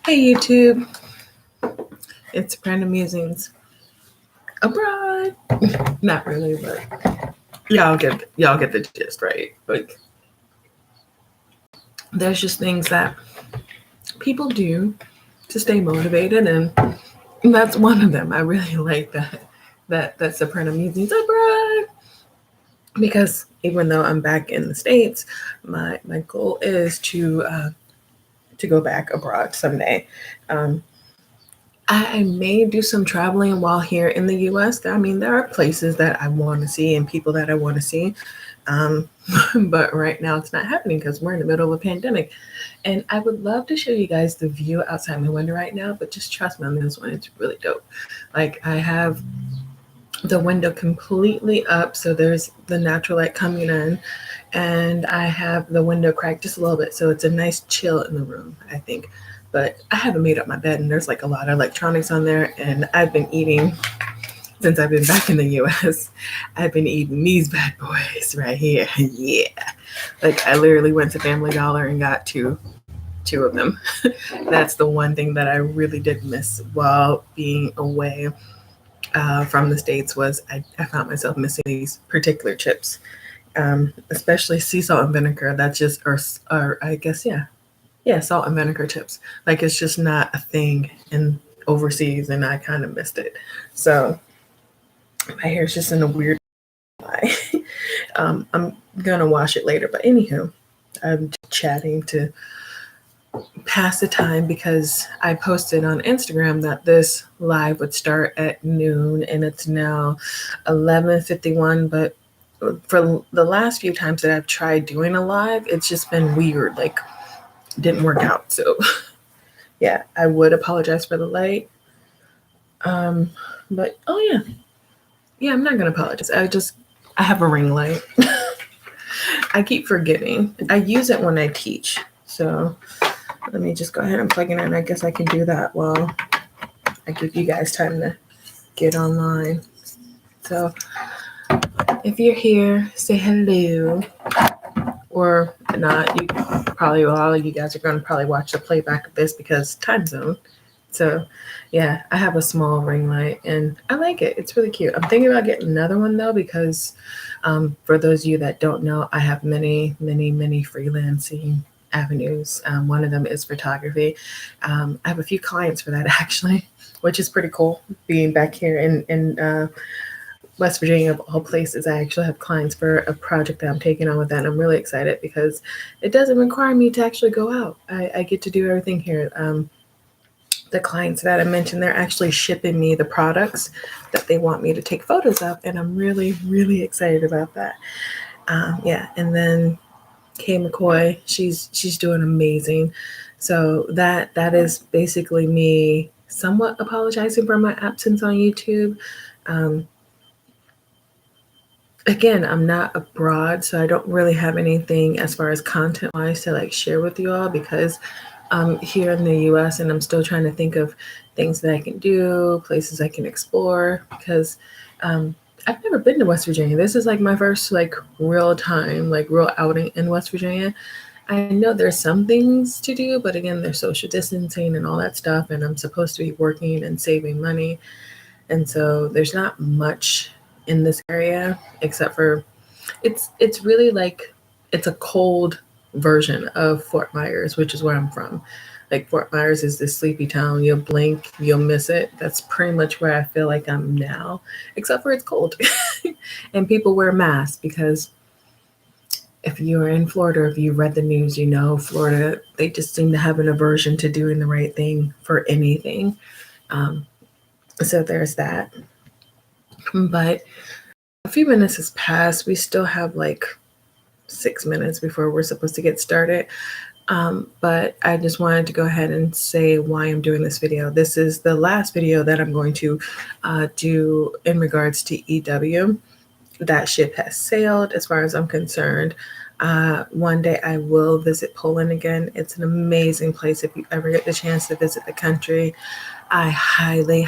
Hey YouTube, it's Random Musings abroad. Not really, but y'all get the gist, right? Like, there's just things that people do to stay motivated, and that's one of them. I really like that Soprano Musings abroad because even though I'm back in the States, my goal is to go back abroad someday. Um, I may do some traveling while here in the US. I mean, there are places that I want to see and people that I want to see. Um, but right now it's not happening because we're in the middle of a pandemic. And I would love to show you guys the view outside my window right now, but just trust me on this one. It's really dope. Like, I have the window completely up, so there's the natural light coming in, and I have the window cracked just a little bit, so it's a nice chill in the room, I think. But I haven't made up my bed, and there's like a lot of electronics on there, and I've been eating since I've been back in the US. I've been eating these bad boys right here. Yeah. Like, I literally went to Family Dollar and got two of them. That's the one thing that I really did miss while being away from the States was I found myself missing these particular chips, especially sea salt and vinegar. That's just, or I guess, yeah, salt and vinegar chips. Like, it's just not a thing in overseas, and I kind of missed it. So my hair's just in a weird lie. I'm gonna wash it later, but anywho, I'm chatting to pass the time because I posted on Instagram that this live would start at noon, and it's now 11:51. But for the last few times that I've tried doing a live, it's just been weird. Like, didn't work out. So yeah, I would apologize for the light. But oh yeah, I'm not gonna apologize. I have a ring light. I keep forgetting. I use it when I teach. So let me just go ahead and plug it in. I guess I can do that while I give you guys time to get online. So if you're here, say hello. Or not, you probably, well, all of you guys are going to probably watch the playback of this because time zone. So yeah, I have a small ring light and I like it. It's really cute. I'm thinking about getting another one though because for those of you that don't know, I have many freelancing avenues. One of them is photography. I have a few clients for that actually, which is pretty cool. Being back here in West Virginia, of all places, I actually have clients for a project that I'm taking on with that. And I'm really excited because it doesn't require me to actually go out. I get to do everything here. The clients that I mentioned, they're actually shipping me the products that they want me to take photos of. And I'm really excited about that. Yeah. And then Kay McCoy, she's doing amazing. So that is basically me somewhat apologizing for my absence on YouTube. Again, I'm not abroad, so I don't really have anything as far as content wise to like share with you all because I'm here in the US and I'm still trying to think of things that I can do, places I can explore because I've never been to West Virginia. This is like my first like real time, like real outing in West Virginia. I know there's some things to do, but again, there's social distancing and all that stuff, and I'm supposed to be working and saving money. And so there's not much in this area except for it's really like it's a cold version of Fort Myers, which is where I'm from. Like, Fort Myers is this sleepy town. You'll blink, you'll miss it. That's pretty much where I feel like I'm now, except for it's cold. And people wear masks because if you're in Florida, if you read the news, you know Florida, they just seem to have an aversion to doing the right thing for anything. Um, so there's that. But a few minutes has passed. We still have like 6 minutes before we're supposed to get started. But I just wanted to go ahead and say why I'm doing this video. This is the last video that I'm going to do in regards to EW. That ship has sailed as far as I'm concerned. One day I will visit Poland again. It's an amazing place if you ever get the chance to visit the country. I highly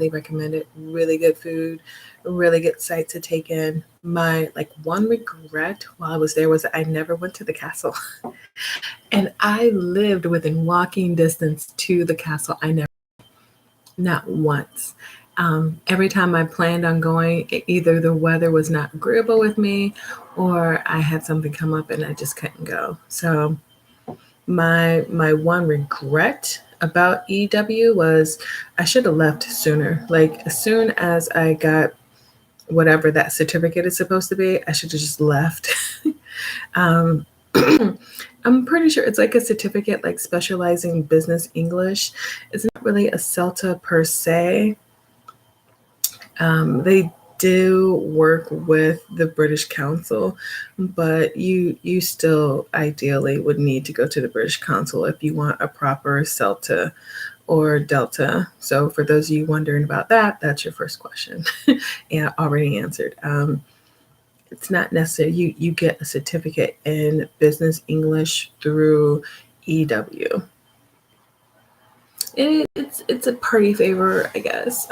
recommend it. Really good food, really good sight to take in. My one regret while I was there was that I never went to the castle. And I lived within walking distance to the castle. I never, not once. Every time I planned on going, either the weather was not agreeable with me or I had something come up and I just couldn't go. So my one regret about EW was I should have left sooner. Like as soon as I got whatever that certificate is supposed to be, I should have just left. um, I'm pretty sure it's like a certificate, like specializing business English. It's not really a CELTA per se. They do work with the British Council, but you still ideally would need to go to the British Council if you want a proper CELTA or Delta. So for those of you wondering about that, that's your first question. And I already answered. It's not necessary. You get a certificate in business English through EW. It's a party favor, I guess.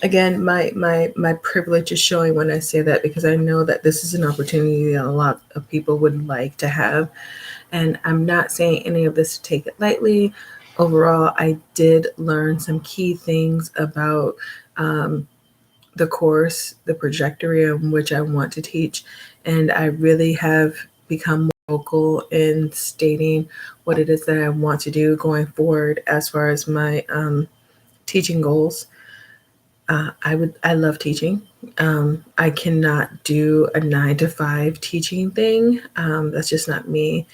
Again, my privilege is showing when I say that because I know that this is an opportunity that a lot of people would like to have. And I'm not saying any of this to take it lightly. Overall, I did learn some key things about the course, the trajectory in which I want to teach. And I really have become more vocal in stating what it is that I want to do going forward as far as my teaching goals. I love teaching. I cannot do a 9 to 5 teaching thing. That's just not me.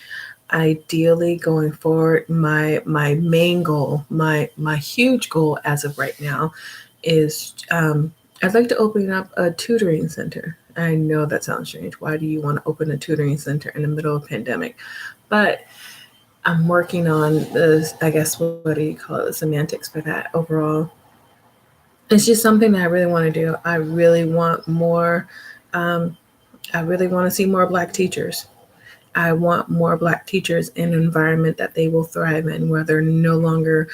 Ideally, going forward, my main goal, my huge goal as of right now, is I'd like to open up a tutoring center. I know that sounds strange. Why do you want to open a tutoring center in the middle of a pandemic? But I'm working on this. I guess what do you call it? The semantics for that overall. It's just something that I really want to do. I really want more. I really want to see more Black teachers. I want more Black teachers in an environment that they will thrive in, where they're no longer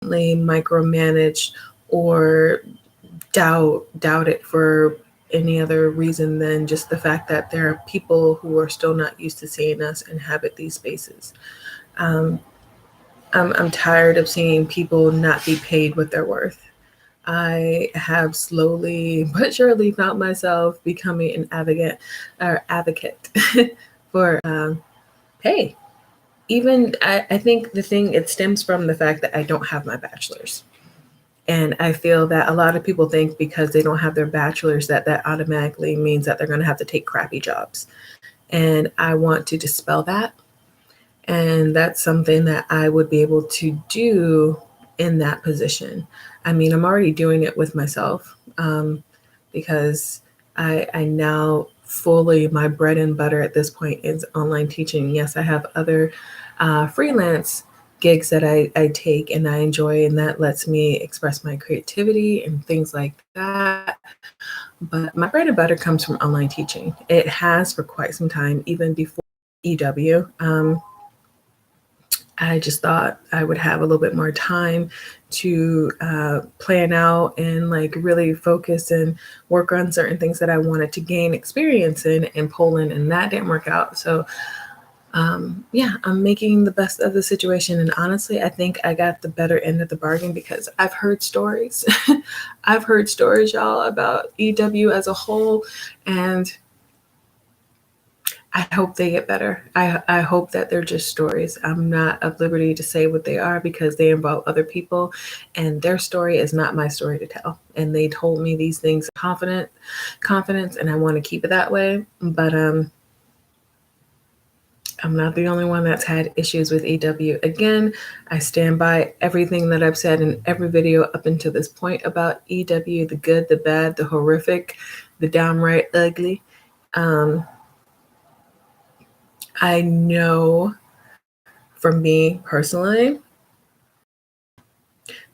micromanaged or doubted for any other reason than just the fact that there are people who are still not used to seeing us inhabit these spaces. I'm tired of seeing people not be paid what they're worth. I have slowly but surely found myself becoming an advocate for pay. Even I think the thing, it stems from the fact that I don't have my bachelor's. And I feel that a lot of people think because they don't have their bachelor's that automatically means that they're going to have to take crappy jobs. And I want to dispel that. And that's something that I would be able to do in that position. I mean, I'm already doing it with myself because I now fully, my bread and butter at this point is online teaching. Yes, I have other freelance gigs that I take and I enjoy, and that lets me express my creativity and things like that. But my bread and butter comes from online teaching. It has for quite some time, even before EW. I just thought I would have a little bit more time to plan out and really focus and work on certain things that I wanted to gain experience in Poland, and that didn't work out. So yeah, I'm making the best of the situation. And honestly, I think I got the better end of the bargain because I've heard stories. I've heard stories, y'all, about EW as a whole, and I hope they get better. I hope that they're just stories. I'm not at liberty to say what they are because they involve other people and their story is not my story to tell. And they told me these things with confidence, and I want to keep it that way. But I'm not the only one that's had issues with EW. Again, I stand by everything that I've said in every video up until this point about EW, the good, the bad, the horrific, the downright ugly. I know for me personally,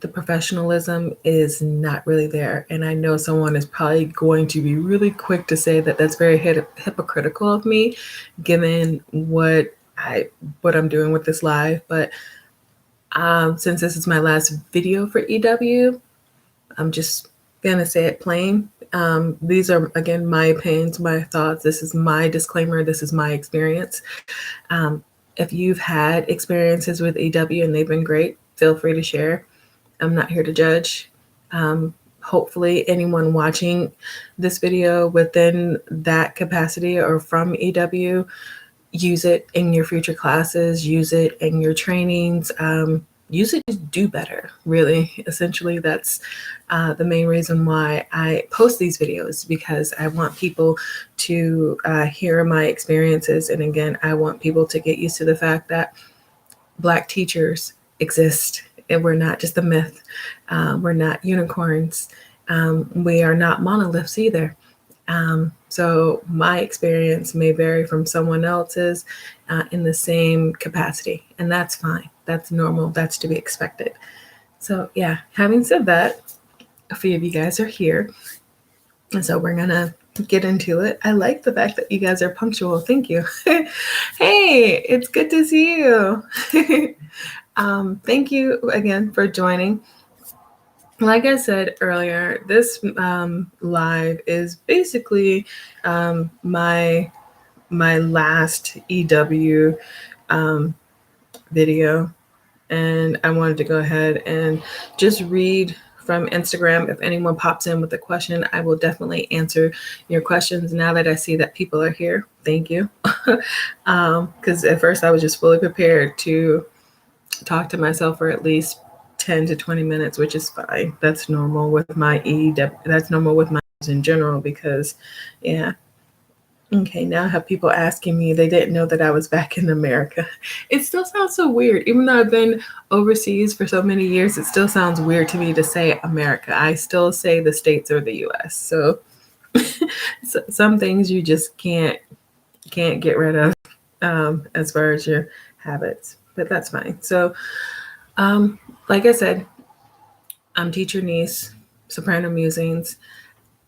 the professionalism is not really there. And I know someone is probably going to be really quick to say that that's very hypocritical of me, given what I'm doing with this live. But since this is my last video for EW, I'm just gonna say it plain. These are, again, my opinions, my thoughts. This is my disclaimer. This is my experience. If you've had experiences with EW and they've been great, feel free to share. I'm not here to judge. Hopefully anyone watching this video within that capacity or from EW, use it in your future classes, use it in your trainings, use it to do better, really. Essentially, that's the main reason why I post these videos, because I want people to hear my experiences. And again, I want people to get used to the fact that Black teachers exist, and we're not just a myth. We're not unicorns. We are not monoliths either. So my experience may vary from someone else's in the same capacity, and that's fine. That's normal. That's to be expected. So yeah, having said that, a few of you guys are here, and so we're gonna get into it. I like the fact that you guys are punctual. Thank you. Hey, it's good to see you. Thank you again for joining. Like I said earlier, this live is basically my last EW video, and I wanted to go ahead and just read from Instagram. If anyone pops in with a question, I will definitely answer your questions now that I see that people are here. Thank you. Because at first I was just fully prepared to talk to myself for at least 10 to 20 minutes, which is fine. That's normal with my that's normal with my in general, because yeah. Okay, now I have people asking me, they didn't know that I was back in America. It still sounds so weird. Even though I've been overseas for so many years, it still sounds weird to me to say America. I still say the States or the US. So, some things you just can't get rid of as far as your habits, but that's fine. So, like I said, I'm teacher niece, soprano musings.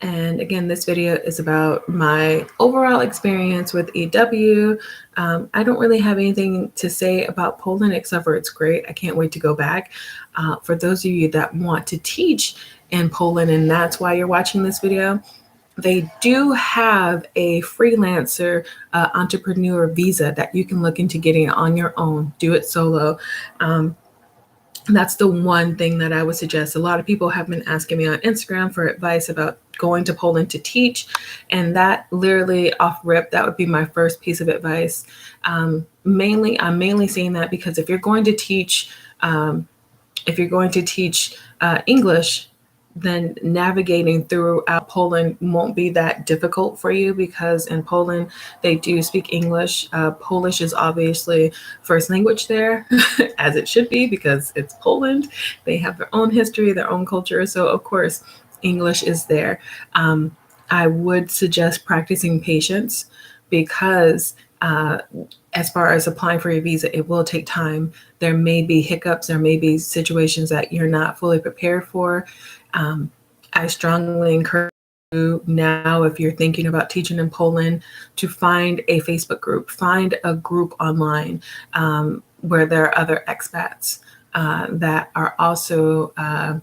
And again, this video is about my overall experience with EW. I don't really have anything to say about Poland except for it's great. I can't wait to go back. For those of you that want to teach in Poland, and that's why you're watching this video, they do have a freelancer entrepreneur visa that you can look into getting on your own, do it solo. That's the one thing that I would suggest. A lot of people have been asking me on Instagram for advice about going to Poland to teach. And that literally off rip, that would be my first piece of advice. I'm mainly saying that because if you're going to teach English, then navigating throughout Poland won't be that difficult for you, because in Poland, they do speak English. Polish is obviously first language there, as it should be, because it's Poland. They have their own history, their own culture. So of course, English is there. I would suggest practicing patience, because as far as applying for your visa, it will take time. There may be hiccups, there may be situations that you're not fully prepared for. I strongly encourage you now, if you're thinking about teaching in Poland, to find a Facebook group, find a group online where there are other expats that are also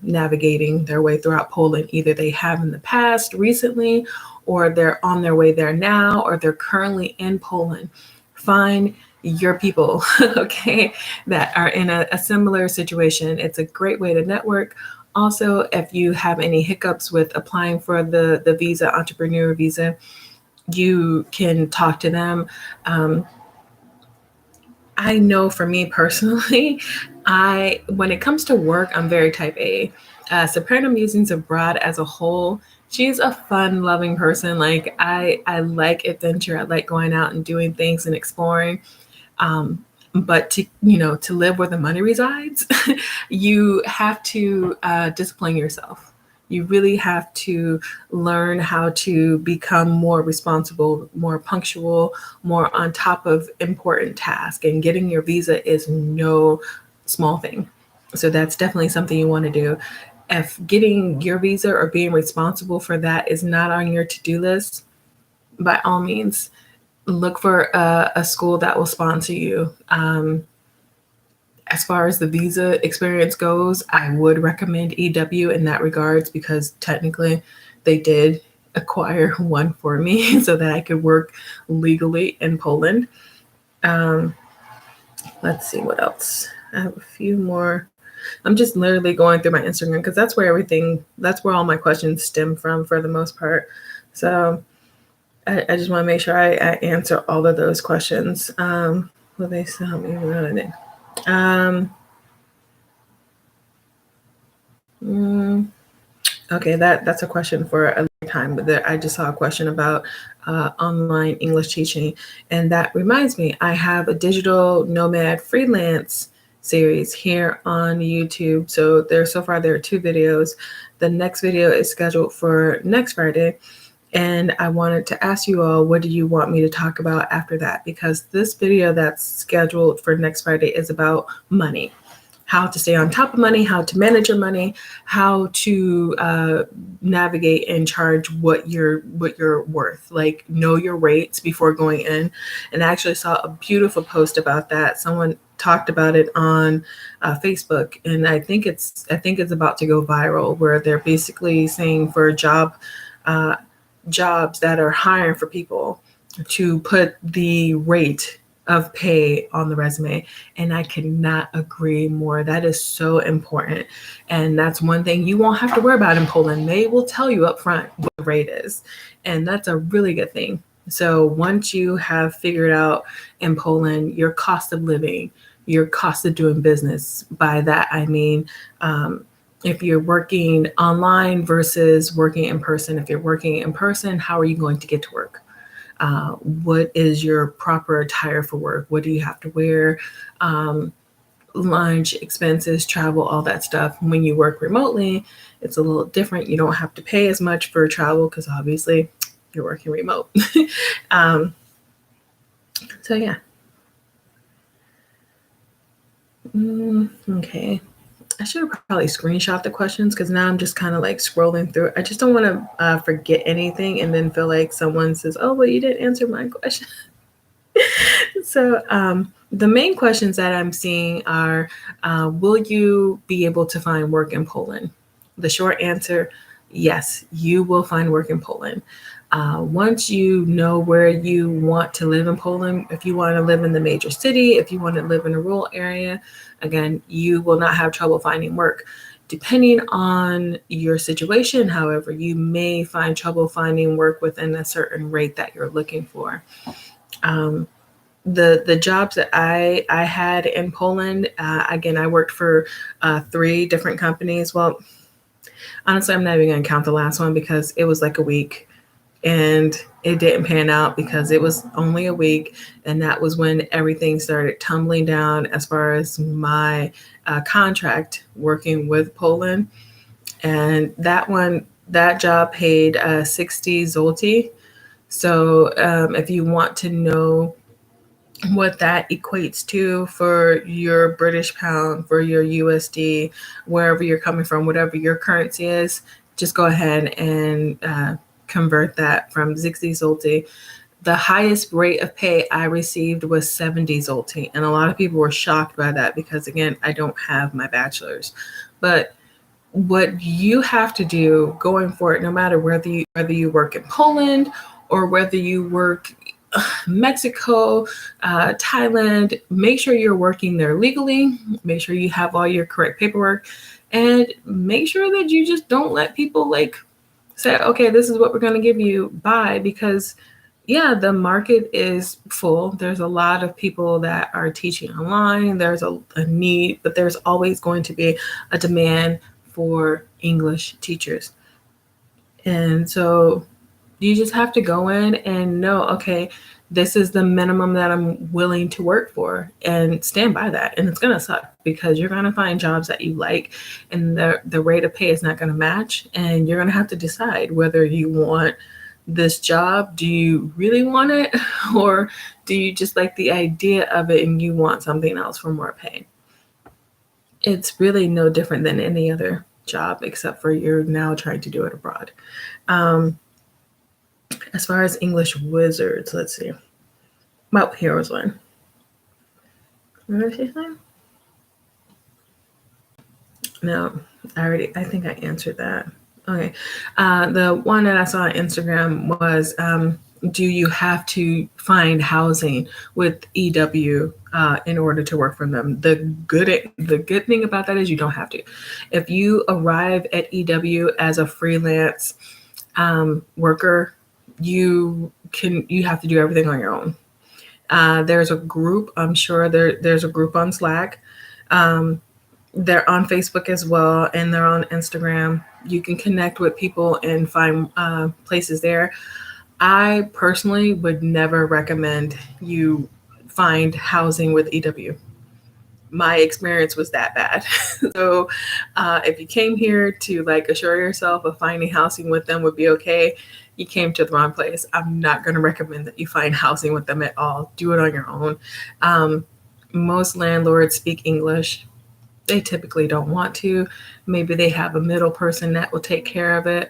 navigating their way throughout Poland. Either they have in the past, recently, or they're on their way there now, or they're currently in Poland. Find your people, okay, that are in a similar situation. It's a great way to network. Also, if you have any hiccups with applying for the visa, entrepreneur visa, you can talk to them. I know for me personally, when it comes to work, I'm very type A. Soprano Musings Abroad as a whole, she's a fun, loving person. Like I like adventure. I like going out and doing things and exploring. But to live where the money resides, you have to discipline yourself. You really have to learn how to become more responsible, more punctual, more on top of important tasks. And getting your visa is no small thing. So that's definitely something you want to do. If getting your visa or being responsible for that is not on your to-do list, by all means, look for a school that will sponsor you. As far as the visa experience goes, I would recommend EW in that regards, because technically they did acquire one for me so that I could work legally in Poland. Let's see what else. I have a few more. I'm just literally going through my Instagram because that's where all my questions stem from for the most part. So I just want to make sure I answer all of those questions. Will they still help me with anything? Okay, that's a question for a time. But I just saw a question about online English teaching, and that reminds me, I have a digital nomad freelance series here on YouTube. So so far there are 2 videos. The next video is scheduled for next Friday. And I wanted to ask you all, what do you want me to talk about after that? Because this video that's scheduled for next Friday is about money, how to stay on top of money, how to manage your money, how to navigate and charge what you're worth, like know your rates before going in. And I actually saw a beautiful post about that. Someone talked about it on Facebook, and I think it's about to go viral, where they're basically saying for jobs that are hiring for people to put the rate of pay on the resume. And I cannot agree more. That is so important. And that's one thing you won't have to worry about in Poland. They will tell you up front what the rate is. And that's a really good thing. So once you have figured out in Poland your cost of living, your cost of doing business, by that I mean if you're working online versus working in person. If you're working in person, how are you going to get to work? What is your proper attire for work? What do you have to wear? Lunch, expenses, travel, all that stuff. When you work remotely, it's a little different. You don't have to pay as much for travel because obviously you're working remote. So yeah. Okay. I should have probably screenshot the questions because now I'm just kind of like scrolling through. I just don't want to forget anything and then feel like someone says, oh, well, you didn't answer my question. So the main questions that I'm seeing are, will you be able to find work in Poland? The short answer, yes, you will find work in Poland. Once you know where you want to live in Poland, if you want to live in the major city, if you want to live in a rural area, again, you will not have trouble finding work. Depending on your situation, however, you may find trouble finding work within a certain rate that you're looking for. The jobs that I had in Poland, again, I worked for 3 different companies. Well, honestly, I'm not even going to count the last one because it was like a week. And it didn't pan out because it was only a week. And that was when everything started tumbling down as far as my contract working with Poland. And that job paid 60 zloty. So if you want to know what that equates to for your British pound, for your USD, wherever you're coming from, whatever your currency is, just go ahead and convert that from 60 zloty. The highest rate of pay I received was 70 zloty. And a lot of people were shocked by that because, again, I don't have my bachelor's. But what you have to do going forward, no matter whether you work in Poland or whether you work Mexico, Thailand, make sure you're working there legally, make sure you have all your correct paperwork, and make sure that you just don't let people like say, okay, this is what we're going to give you, bye, because yeah, the market is full. There's a lot of people that are teaching online. There's a need, but there's always going to be a demand for English teachers. And so you just have to go in and know, okay, this is the minimum that I'm willing to work for, and stand by that. And it's going to suck because you're going to find jobs that you like and the rate of pay is not going to match. And you're going to have to decide whether you want this job. Do you really want it? Or do you just like the idea of it and you want something else for more pay? It's really no different than any other job, except for you're now trying to do it abroad. As far as English wizards, let's see. Well, here was one. What did she say? No, I think I answered that. Okay. The one that I saw on Instagram was, do you have to find housing with EW in order to work for them? The good thing about that is you don't have to. If you arrive at EW as a freelance worker, you have to do everything on your own. There's a group. I'm sure there's a group on Slack. Um, they're on Facebook as well, and they're on Instagram. You can connect with people and find places there. I personally would never recommend you find housing with EW. My experience was that bad. So if you came here to like assure yourself of finding housing with them would be okay, you came to the wrong place. I'm not going to recommend that you find housing with them at all. Do it on your own. Um, Most landlords speak English. They typically don't want to. Maybe they have a middle person that will take care of it,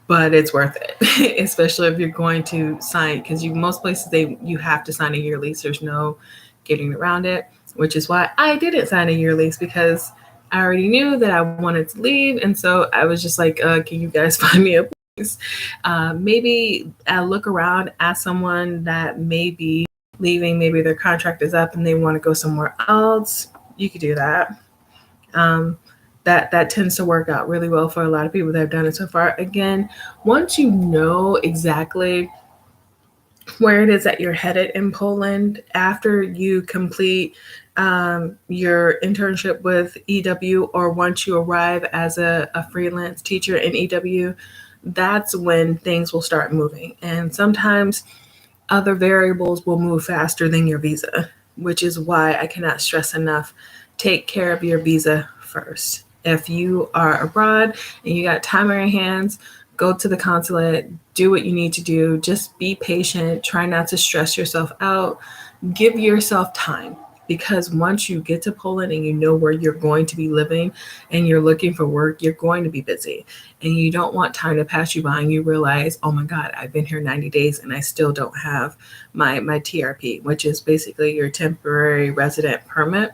but it's worth it, especially if you're going to sign, because most places you have to sign a year lease. There's no getting around it, which is why I didn't sign a year lease, because I already knew that I wanted to leave, and so I was just like, can you guys find me a place? Maybe look around, ask someone that may be leaving, maybe their contract is up and they want to go somewhere else. You could do that. Um, that tends to work out really well for a lot of people that have done it so far. Again, once you know exactly where it is that you're headed in Poland after you complete your internship with EW, or once you arrive as a freelance teacher in EW, that's when things will start moving. And sometimes other variables will move faster than your visa, which is why I cannot stress enough, take care of your visa first. If you are abroad and you got time on your hands, go to the consulate, do what you need to do. Just be patient, try not to stress yourself out, give yourself time. Because once you get to Poland and you know where you're going to be living and you're looking for work, you're going to be busy. And you don't want time to pass you by and you realize, oh my God, I've been here 90 days and I still don't have my TRP, which is basically your temporary resident permit,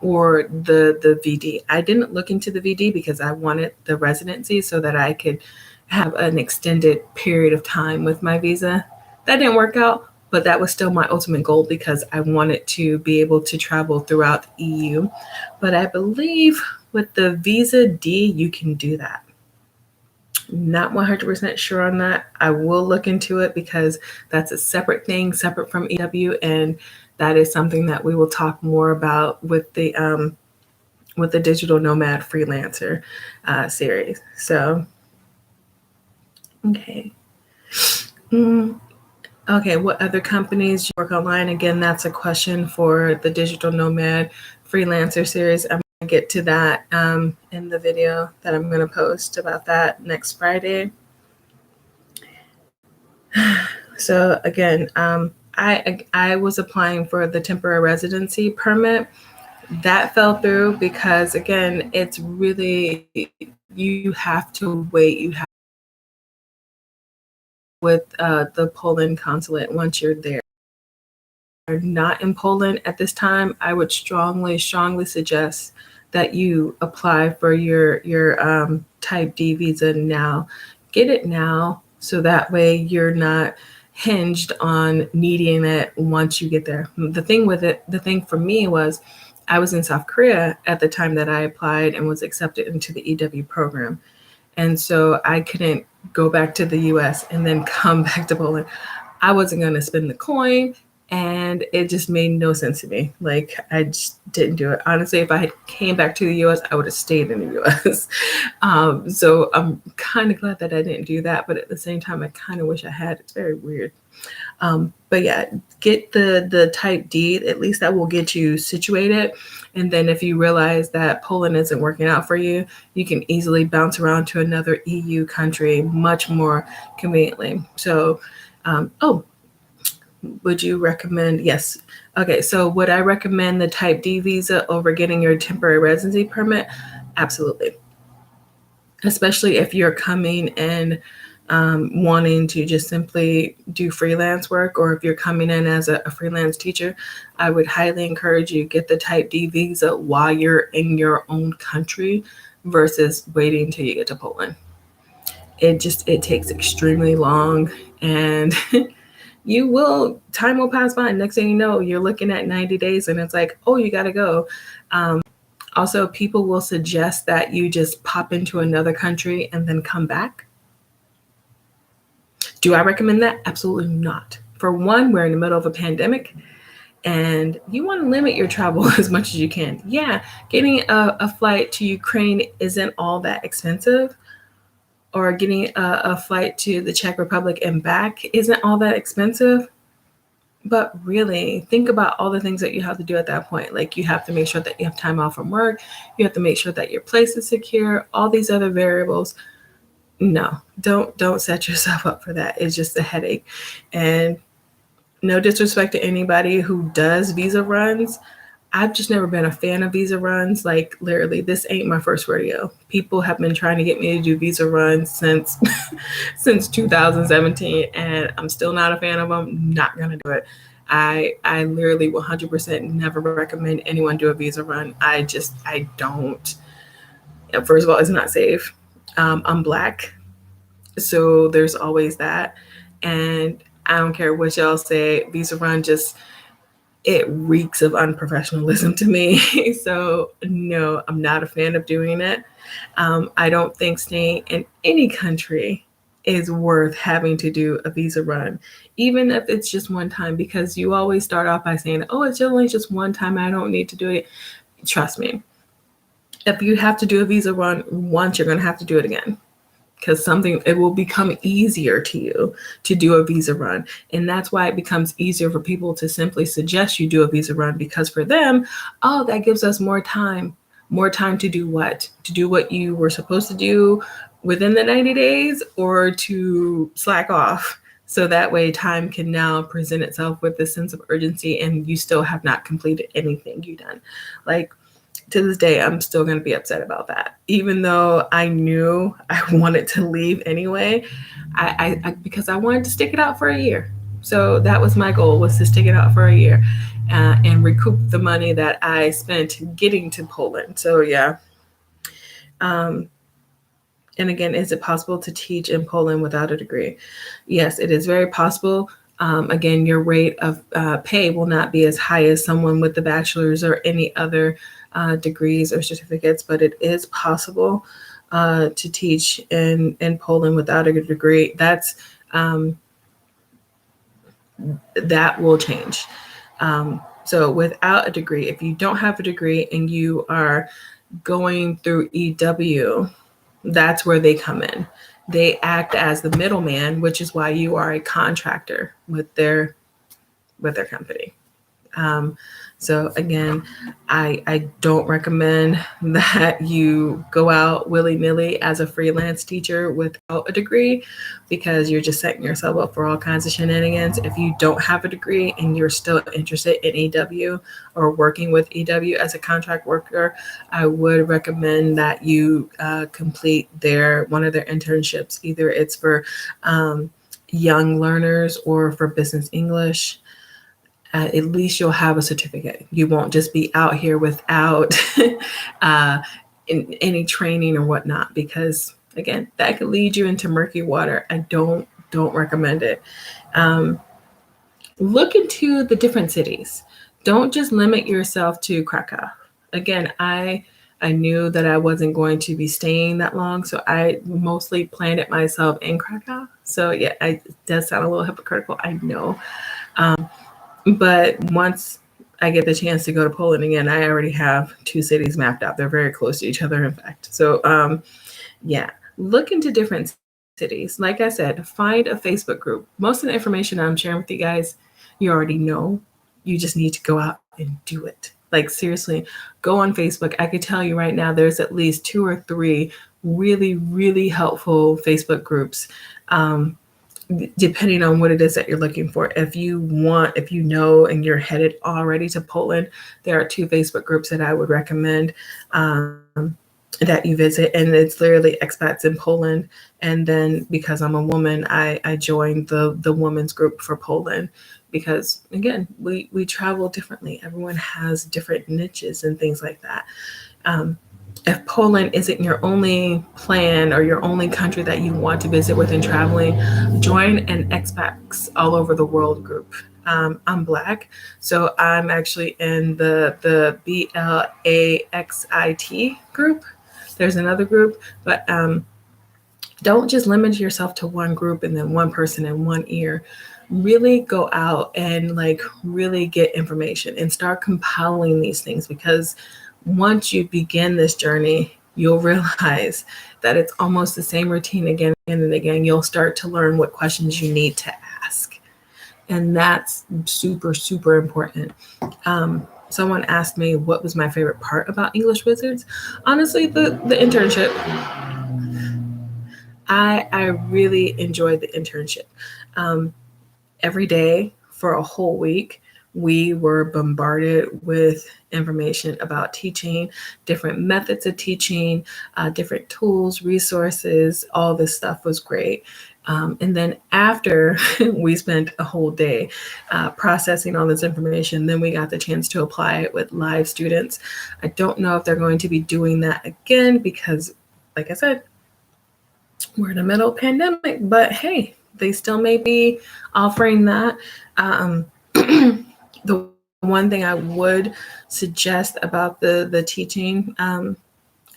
or the VD. I didn't look into the VD because I wanted the residency so that I could have an extended period of time with my visa. That didn't work out, but that was still my ultimate goal because I wanted to be able to travel throughout the EU. But I believe with the Visa D, you can do that. Not 100% sure on that. I will look into it because that's a separate thing, separate from EW, and that is something that we will talk more about with the digital nomad freelancer series. So, okay. Mm, okay, what other companies you work online? Again, that's a question for the digital nomad freelancer series. I'm going to get to that in the video that I'm going to post about that next Friday. So again, I was applying for the temporary residency permit. That fell through because again, it's really, you have to wait. You have with the Poland consulate once you're there. Are not in Poland at this time, I would strongly suggest that you apply for your Type D visa now. Get it now, so that way you're not hinged on needing it once you get there. The thing for me was I was in South Korea at the time that I applied and was accepted into the EW program. And so I couldn't go back to the US and then come back to Poland. I wasn't going to spend the coin, and it just made no sense to me. Like, I just didn't do it. Honestly, if I had came back to the US, I would have stayed in the US. So I'm kind of glad that I didn't do that. But at the same time, I kind of wish I had. It's very weird. But yeah, get the Type D. At least that will get you situated. And then if you realize that Poland isn't working out for you, you can easily bounce around to another EU country much more conveniently. So, would you recommend? Yes. Okay. So would I recommend the Type D visa over getting your temporary residency permit? Absolutely. Especially if you're coming in wanting to just simply do freelance work, or if you're coming in as a freelance teacher, I would highly encourage you get the Type D visa while you're in your own country. versus waiting until you get to Poland. It takes extremely long, and time will pass by. Next thing you know, you're looking at 90 days and it's like, oh, you got to go. Also, people will suggest that you just pop into another country and then come back. Do I recommend that? Absolutely not. For one, we're in the middle of a pandemic and you want to limit your travel as much as you can. Yeah, getting a flight to Ukraine isn't all that expensive, or getting a flight to the Czech Republic and back isn't all that expensive. But really, think about all the things that you have to do at that point. Like, you have to make sure that you have time off from work. You have to make sure that your place is secure. All these other variables. No, don't set yourself up for that. It's just a headache. And no disrespect to anybody who does visa runs. I've just never been a fan of visa runs. Like, literally, this ain't my first rodeo. People have been trying to get me to do visa runs since since 2017, and I'm still not a fan of them. Not gonna do it. I literally 100% never recommend anyone do a visa run. I don't. First of all, it's not safe. I'm Black, so there's always that, and I don't care what y'all say. Visa run it reeks of unprofessionalism to me. So no, I'm not a fan of doing it. I don't think staying in any country is worth having to do a visa run, even if it's just one time, because you always start off by saying, oh, it's only just one time, I don't need to do it. Trust me, if you have to do a visa run once, you're going to have to do it again, because it will become easier to you to do a visa run. And that's why it becomes easier for people to simply suggest you do a visa run, because for them, oh, that gives us more time to do what? To do what you were supposed to do within the 90 days, or to slack off. So that way time can now present itself with this sense of urgency, and you still have not completed anything you've done. Like, to this day, I'm still going to be upset about that, even though I knew I wanted to leave anyway. Because I wanted to stick it out for a year. So that was my goal, was to stick it out for a year and recoup the money that I spent getting to Poland. So yeah. And again, is it possible to teach in Poland without a degree? Yes, it is very possible. Again, your rate of pay will not be as high as someone with the bachelor's or any other degrees or certificates, but it is possible to teach in Poland without a degree. That will change. So without a degree, if you don't have a degree and you are going through EW, that's where they come in. They act as the middleman, which is why you are a contractor with their company. So again, I don't recommend that you go out willy-nilly as a freelance teacher without a degree, because you're just setting yourself up for all kinds of shenanigans. If you don't have a degree and you're still interested in EW or working with EW as a contract worker, I would recommend that you complete one of their internships. Either it's for young learners or for business English. At least you'll have a certificate. You won't just be out here without any training or whatnot, because again, that could lead you into murky water. I don't recommend it. Look into the different cities. Don't just limit yourself to Krakow. Again, I knew that I wasn't going to be staying that long, so I mostly planned it myself in Krakow. So yeah, it does sound a little hypocritical, I know. But once I get the chance to go to Poland again, I already have 2 cities mapped out. They're very close to each other, in fact. So yeah, look into different cities. Like I said, find a Facebook group. Most of the information I'm sharing with you guys, you already know. You just need to go out and do it. Like, seriously, go on Facebook. I could tell you right now, there's at least 2 or 3 really, really helpful Facebook groups. Depending on what it is that you're looking for. If you know, and you're headed already to Poland, there are 2 Facebook groups that I would recommend that you visit. And it's literally expats in Poland. And then because I'm a woman, I joined the women's group for Poland, because again, we travel differently. Everyone has different niches and things like that. if Poland isn't your only plan or your only country that you want to visit within traveling, join an expats all over the world group. I'm Black, so I'm actually in the BLAXIT group. There's another group, but don't just limit yourself to one group and then one person in one ear. Really go out and like really get information and start compiling these things, because once you begin this journey, you'll realize that it's almost the same routine again and again. You'll start to learn what questions you need to ask. And that's super, super important. Someone asked me what was my favorite part about English Wizards. Honestly, the internship. I really enjoyed the internship. Um, every day for a whole week, we were bombarded with information about teaching, different methods of teaching, different tools, resources. All this stuff was great. And then after we spent a whole day processing all this information, then we got the chance to apply it with live students. I don't know if they're going to be doing that again because, like I said, we're in the middle of pandemic, but hey, they still may be offering that. The one thing I would suggest about the teaching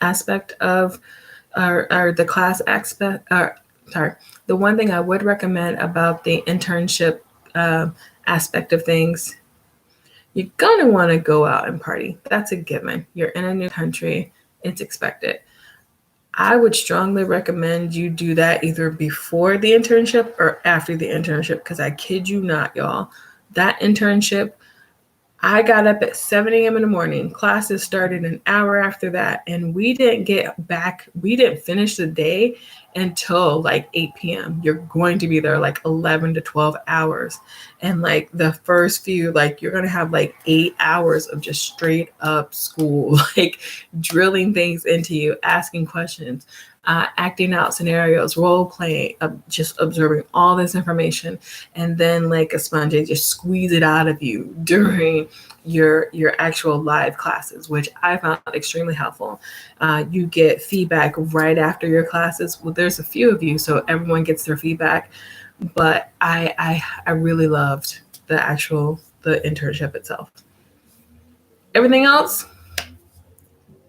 aspect of or the class aspect, the one thing I would recommend about the internship aspect of things, you're gonna want to go out and party. That's a given. You're in a new country, it's expected. I would strongly recommend you do that either before the internship or after the internship, because I kid you not, y'all, that internship, I got up at 7 a.m. in the morning. Classes started an hour after that, and we didn't finish the day until like 8 p.m. You're going to be there like 11 to 12 hours. And like the first few, like you're going to have like 8 hours of just straight up school, like drilling things into you, asking questions, acting out scenarios, role playing, just observing all this information, and then like a sponge, they just squeeze it out of you during your actual live classes, which I found extremely helpful. You get feedback right after your classes. Well, there's a few of you, so everyone gets their feedback. But I really loved the internship itself. Everything else,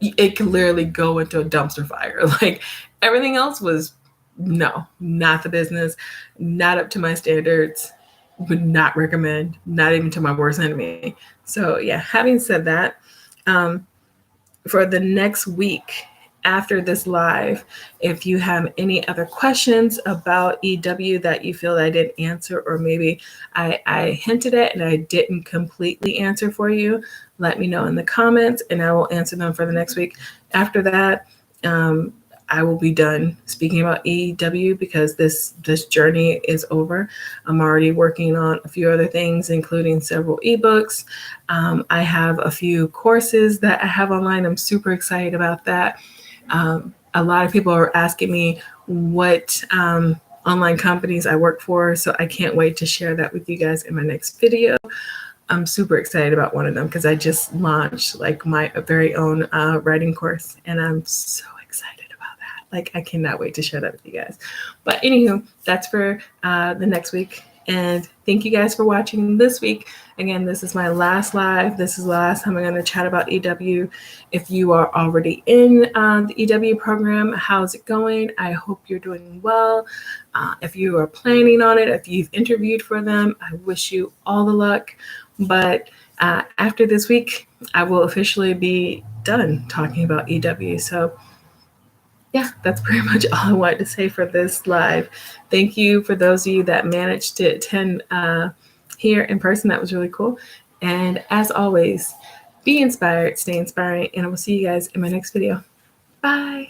it could literally go into a dumpster fire. Like everything else was no, not the business, not up to my standards, would not recommend, not even to my worst enemy. So yeah, having said that, for the next week after this live, if you have any other questions about EW that you feel that I didn't answer, or maybe I hinted at and I didn't completely answer for you, let me know in the comments and I will answer them for the next week. After that, I will be done speaking about EW because this journey is over. I'm already working on a few other things, including several ebooks. I have a few courses that I have online. I'm super excited about that. A lot of people are asking me what online companies I work for, so I can't wait to share that with you guys in my next video. I'm super excited about one of them because I just launched like my very own writing course, and I'm so excited about that. Like I cannot wait to share that with you guys. But anywho, that's for the next week. And thank you guys for watching this week. Again, this is my last live. This is the last time I'm going to chat about EW. If you are already in the EW program, how's it going? I hope you're doing well. If you are planning on it, if you've interviewed for them, I wish you all the luck. But after this week, I will officially be done talking about EW. So yeah, that's pretty much all I wanted to say for this live. Thank you for those of you that managed to attend here in person. That was really cool. And as always, be inspired, stay inspiring, and I will see you guys in my next video. Bye.